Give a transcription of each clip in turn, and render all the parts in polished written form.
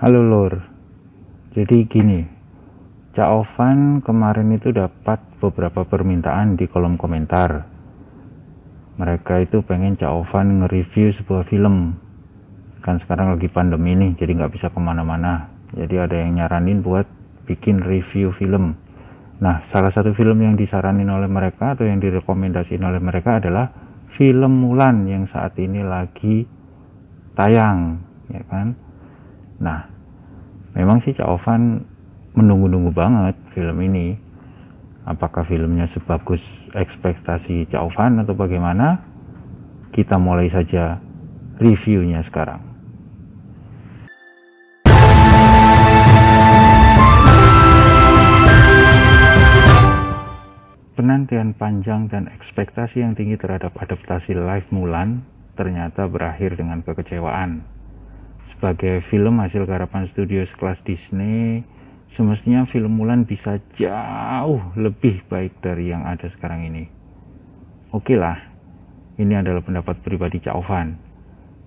Halo Lur, jadi gini, Cak Ovan kemarin itu dapat beberapa permintaan di kolom komentar. Mereka itu pengen Cak Ovan nge-review sebuah film. Kan sekarang lagi pandemi nih, jadi nggak bisa kemana-mana. Jadi ada yang nyaranin buat bikin review film. Nah, salah satu film yang disaranin oleh mereka atau yang direkomendasiin oleh mereka adalah film Mulan yang saat ini lagi tayang, ya kan? Nah, memang sih Cak Ovan menunggu-nunggu banget film ini. Apakah filmnya sebagus ekspektasi Cak Ovan atau bagaimana? Kita mulai saja reviewnya sekarang. Penantian panjang dan ekspektasi yang tinggi terhadap adaptasi live Mulan ternyata berakhir dengan kekecewaan. Sebagai film hasil garapan studio sekelas Disney, semestinya film Mulan bisa jauh lebih baik dari yang ada sekarang ini. Oke lah, ini adalah pendapat pribadi Cak Ovan,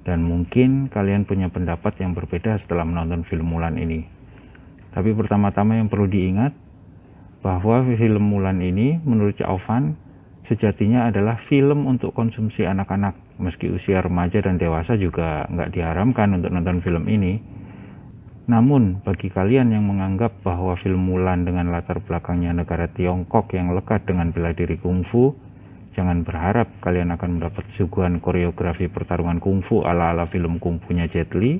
dan mungkin kalian punya pendapat yang berbeda setelah menonton film Mulan ini. Tapi pertama-tama yang perlu diingat, bahwa film Mulan ini menurut Cak Ovan sejatinya adalah film untuk konsumsi anak-anak. Meski usia remaja dan dewasa juga nggak diharamkan untuk nonton film ini. Namun bagi kalian yang menganggap bahwa film Mulan dengan latar belakangnya negara Tiongkok yang lekat dengan bela diri kungfu, jangan berharap kalian akan mendapat suguhan koreografi pertarungan kungfu ala-ala film kungfunya Jet Li,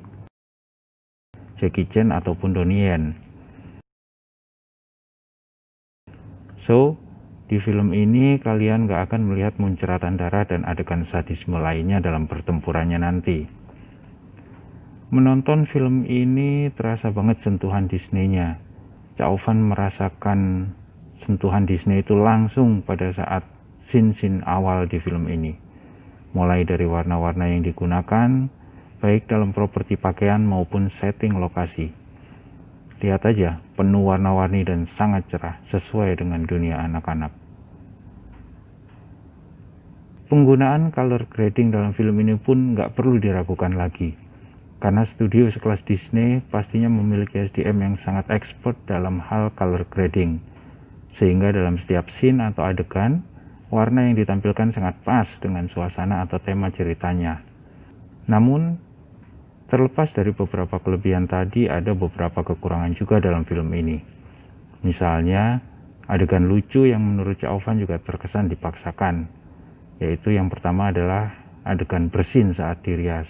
Jackie Chan ataupun Donnie Yen. So, di film ini kalian gak akan melihat munceratan darah dan adegan sadisme lainnya dalam pertempurannya nanti. Menonton film ini terasa banget sentuhan Disney-nya. Cak Ovan merasakan sentuhan Disney itu langsung pada saat scene-scene awal di film ini. Mulai dari warna-warna yang digunakan, baik dalam properti pakaian maupun setting lokasi. Lihat aja, penuh warna-warni dan sangat cerah, sesuai dengan dunia anak-anak. Penggunaan color grading dalam film ini pun nggak perlu diragukan lagi, karena studio sekelas Disney pastinya memiliki SDM yang sangat expert dalam hal color grading, sehingga dalam setiap scene atau adegan, warna yang ditampilkan sangat pas dengan suasana atau tema ceritanya. Namun, terlepas dari beberapa kelebihan tadi, ada beberapa kekurangan juga dalam film ini. Misalnya, adegan lucu yang menurut Cak Ovan juga terkesan dipaksakan, yaitu yang pertama adalah adegan bersin saat dirias.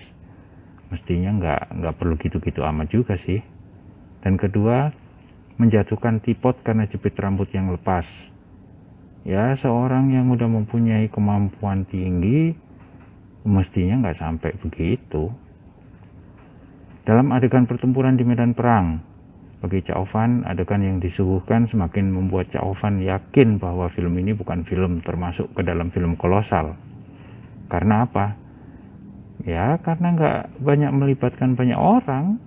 Mestinya nggak perlu gitu-gitu amat juga sih. Dan kedua, menjatuhkan tripod karena jepit rambut yang lepas. Ya, seorang yang udah mempunyai kemampuan tinggi, mestinya nggak sampai begitu. Dalam adegan pertempuran di medan perang, bagi Cak Ovan, adegan yang disuguhkan semakin membuat Cak Ovan yakin bahwa film ini bukan film termasuk ke dalam film kolosal. Karena apa? Ya, karena nggak banyak melibatkan banyak orang.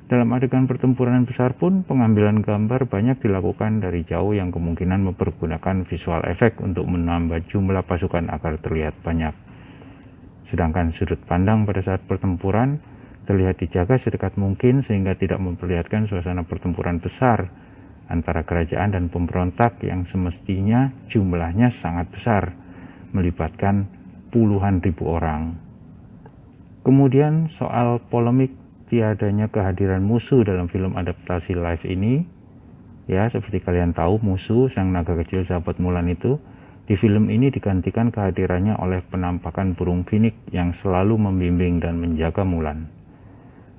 Dalam adegan pertempuran besar pun, pengambilan gambar banyak dilakukan dari jauh yang kemungkinan mempergunakan visual effect untuk menambah jumlah pasukan agar terlihat banyak. Sedangkan sudut pandang pada saat pertempuran terlihat dijaga sedekat mungkin sehingga tidak memperlihatkan suasana pertempuran besar antara kerajaan dan pemberontak yang semestinya jumlahnya sangat besar, melibatkan puluhan ribu orang. Kemudian soal polemik tiadanya kehadiran Mushu dalam film adaptasi live ini, ya seperti kalian tahu, Mushu, sang naga kecil sahabat Mulan itu, di film ini digantikan kehadirannya oleh penampakan burung Phoenix yang selalu membimbing dan menjaga Mulan.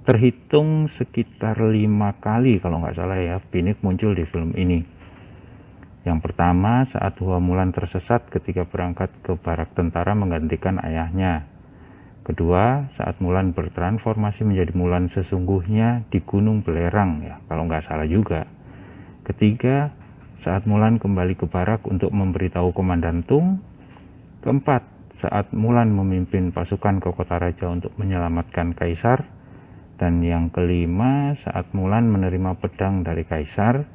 Terhitung sekitar 5 kali kalau nggak salah ya, Phoenix muncul di film ini. Yang pertama saat Hua Mulan tersesat ketika berangkat ke barak tentara menggantikan ayahnya. Kedua, saat Mulan bertransformasi menjadi Mulan sesungguhnya di Gunung Belerang ya, kalau nggak salah juga. Ketiga, saat Mulan kembali ke barak untuk memberitahu Komandan Tung. Keempat, saat Mulan memimpin pasukan ke kota raja untuk menyelamatkan Kaisar. Dan yang kelima, saat Mulan menerima pedang dari Kaisar,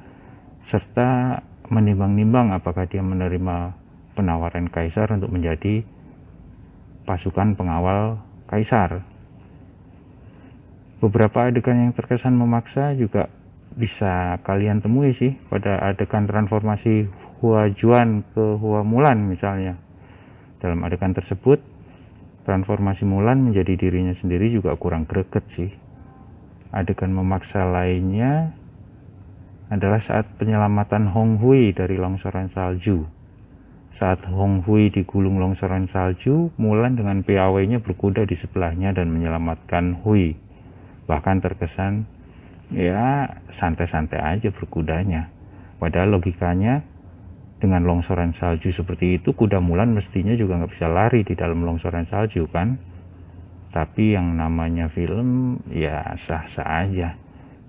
serta menimbang-nimbang apakah dia menerima penawaran Kaisar untuk menjadi pasukan pengawal Kaisar. Beberapa adegan yang terkesan memaksa juga bisa kalian temui sih pada adegan transformasi Hua Juan ke Hua Mulan misalnya. Dalam adegan tersebut, transformasi Mulan menjadi dirinya sendiri juga kurang greget sih. Adegan memaksa lainnya adalah saat penyelamatan Hong Hui dari longsoran salju. Saat Hong Hui digulung longsoran salju, Mulan dengan piawainya berkuda di sebelahnya dan menyelamatkan Hui. Bahkan terkesan ya santai-santai aja berkudanya. Padahal logikanya dengan longsoran salju seperti itu, kuda Mulan mestinya juga nggak bisa lari di dalam longsoran salju kan. Tapi yang namanya film ya sah-sah aja,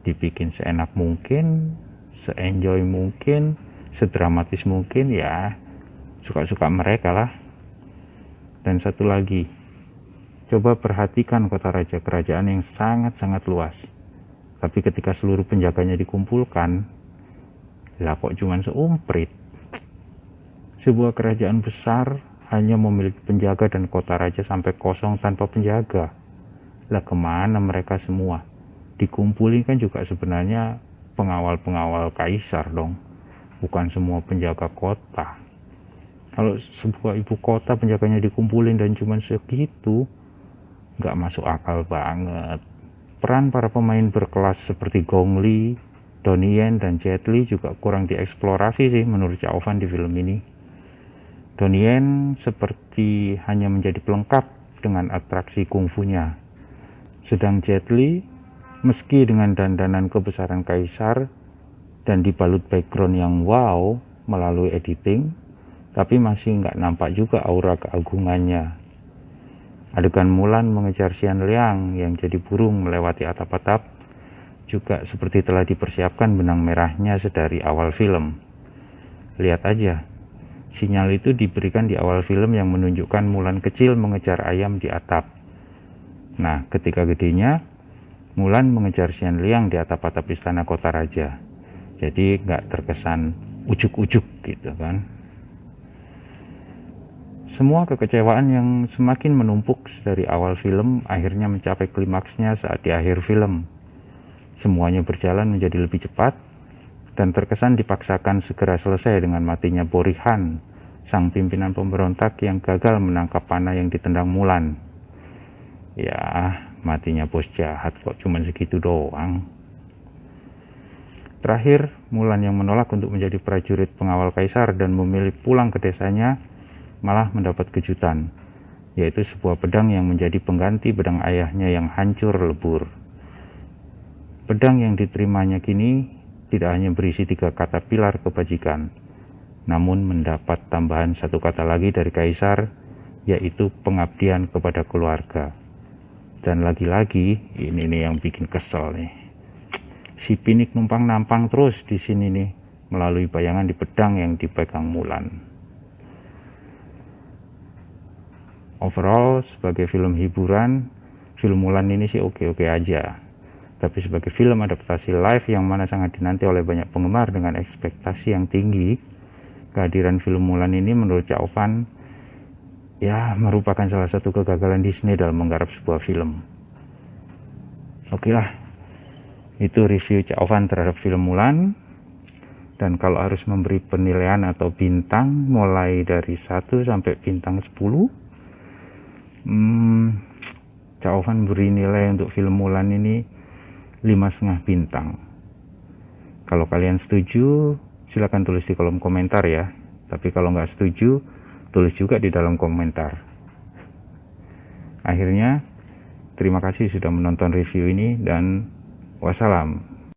dibikin seenak mungkin, se-enjoy mungkin, sedramatis mungkin, ya suka-suka mereka lah. Dan satu lagi, coba perhatikan kota raja kerajaan yang sangat-sangat luas, tapi ketika seluruh penjaganya dikumpulkan, lah kok cuman seumprit. Sebuah kerajaan besar hanya memiliki penjaga dan kota raja sampai kosong tanpa penjaga. Lah kemana mereka semua? Dikumpulin kan juga sebenarnya pengawal-pengawal kaisar dong, bukan semua penjaga kota. Kalau sebuah ibu kota penjaganya dikumpulin dan cuma segitu, nggak masuk akal banget. Peran para pemain berkelas seperti Gong Li, Donnie Yen, dan Jet Li juga kurang dieksplorasi sih menurut Chaovan di film ini. Donnie Yen seperti hanya menjadi pelengkap dengan atraksi kungfunya. Sedang Jet Li, meski dengan dandanan kebesaran kaisar dan dibalut background yang wow melalui editing, tapi masih nggak nampak juga aura keagungannya. Adegan Mulan mengejar Xian Liang yang jadi burung melewati atap-atap juga seperti telah dipersiapkan benang merahnya sedari awal film. Lihat aja, sinyal itu diberikan di awal film yang menunjukkan Mulan kecil mengejar ayam di atap. Nah, ketika gedenya, Mulan mengejar Xian Liang di atap-atap istana kota raja. Jadi nggak terkesan ujuk-ujuk gitu kan. Semua kekecewaan yang semakin menumpuk dari awal film akhirnya mencapai klimaksnya saat di akhir film. Semuanya berjalan menjadi lebih cepat dan terkesan dipaksakan segera selesai dengan matinya Borihan, sang pimpinan pemberontak yang gagal menangkap panah yang ditendang Mulan. Ya, matinya bos jahat kok cuman segitu doang. Terakhir, Mulan yang menolak untuk menjadi prajurit pengawal kaisar dan memilih pulang ke desanya malah mendapat kejutan, yaitu sebuah pedang yang menjadi pengganti pedang ayahnya yang hancur lebur. Pedang yang diterimanya kini tidak hanya berisi 3 kata pilar kebajikan, namun mendapat tambahan 1 kata lagi dari kaisar, yaitu pengabdian kepada keluarga. Dan lagi-lagi ini nih yang bikin kesel nih, si Pinik numpang nampang terus di sini nih melalui bayangan di pedang yang dipegang Mulan. Overall, sebagai film hiburan, film Mulan ini sih oke-oke aja. Tapi sebagai film adaptasi live yang mana sangat dinanti oleh banyak penggemar dengan ekspektasi yang tinggi, kehadiran film Mulan ini menurut Chaovan ya merupakan salah satu kegagalan Disney dalam menggarap sebuah film. Oke lah, itu review Chaovan terhadap film Mulan. Dan kalau harus memberi penilaian atau bintang mulai dari 1 sampai bintang 10, Chaovan beri nilai untuk film Mulan ini 5,5 bintang. Kalau kalian setuju, silahkan tulis di kolom komentar ya. Tapi kalau nggak setuju, tulis juga di dalam komentar. Akhirnya, terima kasih sudah menonton review ini dan wassalam.